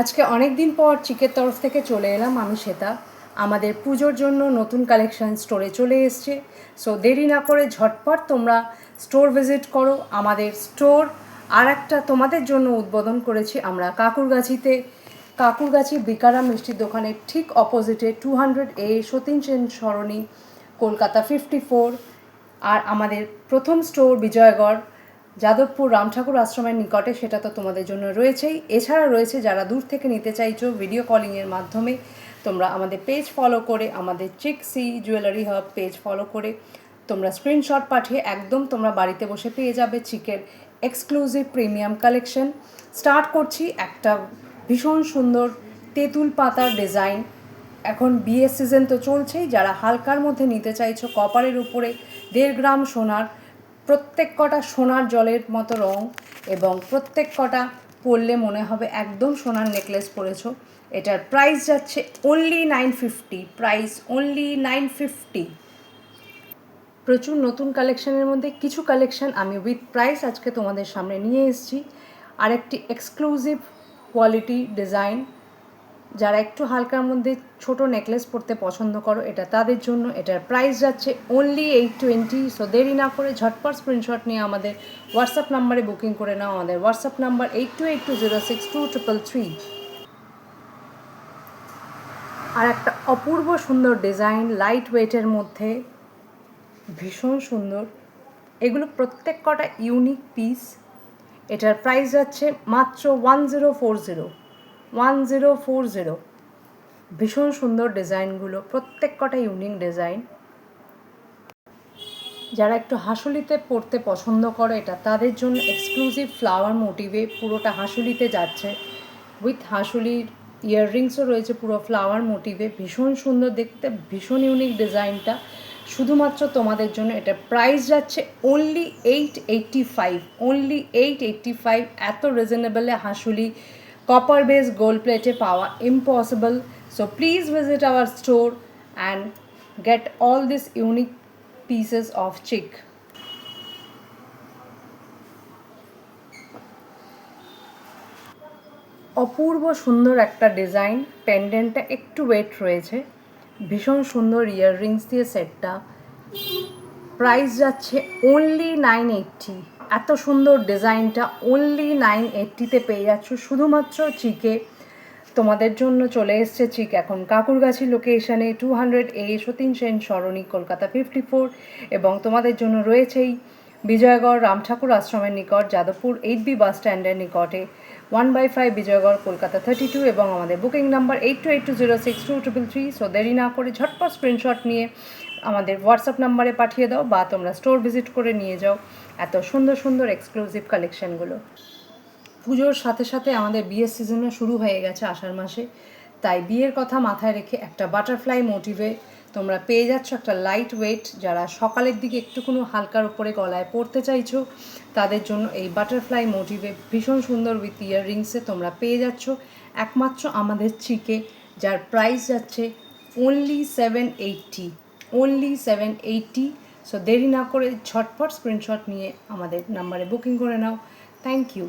আজকে অনেক দিন পর চিকের তরফ থেকে চলে এলাম আমি শ্বেতা। আমাদের পুজোর জন্য নতুন কালেকশন স্টোরে চলে এসছে। সো দেরি না করে ঝটপট তোমরা স্টোর ভিজিট করো। আমাদের স্টোর আর একটা তোমাদের জন্য উদ্বোধন করেছি আমরা কাকুরগাছি বিকারাম মিষ্টির দোকানের ঠিক অপোজিটে 200A সতীন সেন সরণি, কলকাতা 54। আর আমাদের প্রথম স্টোর বিজয়গড় যাদবপুর রামঠাকুর আশ্রমের নিকটে, সেটা তো তোমাদের জন্য রয়েছেই। এছাড়া রয়েছে যারা দূর থেকে নিতে চাইছো ভিডিও কলিংয়ের মাধ্যমে, তোমরা আমাদের পেজ ফলো করে, আমাদের chic C jewellery hub page follow করে তোমরা স্ক্রিনশট পাঠিয়ে একদম তোমরা বাড়িতে বসে পেয়ে যাবে চিকের এক্সক্লুসিভ প্রিমিয়াম কালেকশন। স্টার্ট করছি একটা ভীষণ সুন্দর তেঁতুল পাতার ডিজাইন। এখন বিয়ের সিজন তো চলছেই, যারা হালকার মধ্যে নিতে চাইছো কপারের উপরে 1.5 গ্রাম সোনার, প্রত্যেক কটা সোনার জলের মতো রং এবং প্রত্যেক কটা পরলে মনে হবে একদম সোনার নেকলেস পরেছো। এটার প্রাইস যাচ্ছে অনলি 950, প্রাইস অনলি 950। প্রচুর নতুন কালেকশনের মধ্যে কিছু কালেকশন আমি উইথ প্রাইস আজকে তোমাদের সামনে নিয়ে এসেছি। আরেকটি এক্সক্লুসিভ কোয়ালিটি ডিজাইন, যারা একটু হালকার মধ্যে ছোট নেকলেস পরতে পছন্দ করো, এটা তাদের জন্য। এটার প্রাইস যাচ্ছে অনলি 820। সো দেরি না করে ঝটপট স্ক্রিনশট নিয়ে আমাদের হোয়াটসঅ্যাপ নাম্বারে বুকিং করে নাও। আমাদের হোয়াটসঅ্যাপ নাম্বার 8282062333। আর একটা অপূর্ব সুন্দর ডিজাইন, লাইট ওয়েটের মধ্যে ভীষণ সুন্দর। এগুলো প্রত্যেক কটা ইউনিক পিস। এটার প্রাইস যাচ্ছে মাত্র 1040। ভীষণ সুন্দর ডিজাইনগুলো, প্রত্যেক কটা ইউনিক ডিজাইন। যারা একটু হাসুলিতে পড়তে পছন্দ করে, এটা তাদের জন্য এক্সক্লুসিভ ফ্লাওয়ার মোটিভে পুরোটা হাসুলিতে যাচ্ছে, উইথ হাসুলির ইয়াররিংসও রয়েছে পুরো ফ্লাওয়ার মোটিভে। ভীষণ সুন্দর দেখতে, ভীষণ ইউনিক ডিজাইনটা শুধুমাত্র তোমাদের জন্য। এটা প্রাইস যাচ্ছে অনলি 885, অনলি 885। এত রিজনেবলে হাসুলি কপার বেস গোল্ড প্লেটে পাওয়া impossible. So please visit our store and get all these unique pieces of chick. অপূর্ব সুন্দর একটা ডিজাইন, পেন্ডেন্টটা একটু ওয়েট রয়েছে, ভীষণ সুন্দর ইয়াররিংস দিয়ে সেটটা। প্রাইস যাচ্ছে অনলি 980। এত সুন্দর ডিজাইনটা অনলি 980-তে পেয়ে যাচ্ছ শুধুমাত্র চিকে। তোমাদের জন্য চলে এসছে চিক এখন কাকুরগাছি লোকেশনে 200A সতীন সেন সরণি, কলকাতা 54। এবং তোমাদের জন্য রয়েছেই বিজয়গড় রামঠাকুর আশ্রমের নিকট, যাদবপুর 8B বাস স্ট্যান্ডের নিকটে 1/5 বিজয়গড়, কলকাতা 32। এবং আমাদের বুকিং নাম্বার 8282062333। সো দেরি না করে ঝটপট স্ক্রিনশট নিয়ে আমাদের হোয়াটসঅ্যাপ নাম্বারে পাঠিয়ে দাও বা তোমরা স্টোর ভিজিট করে নিয়ে যাও এত সুন্দর সুন্দর এক্সক্লুসিভ কালেকশানগুলো। পুজোর সাথে সাথে আমাদের বিয়ের সিজনও শুরু হয়ে গেছে আষাঢ় মাসে, তাই বিয়ের কথা মাথায় রেখে একটা বাটারফ্লাই মোটিভে তোমরা পেয়ে যাচ্ছ একটা লাইট ওয়েট। যারা সকালের দিকে একটুকুনো হালকার উপরে গলায় পরতে চাইছো, তাদের জন্য এই বাটারফ্লাই মোটিভে ভীষণ সুন্দর উইথ ইয়াররিংসে তোমরা পেয়ে যাচ্ছ একমাত্র আমাদের চিকে, যার প্রাইস যাচ্ছে অনলি 780, অনলি 780। সো দেরি না করে ঝটপট স্ক্রিনশট নিয়ে আমাদের নাম্বারে বুকিং করে নাও। Thank you.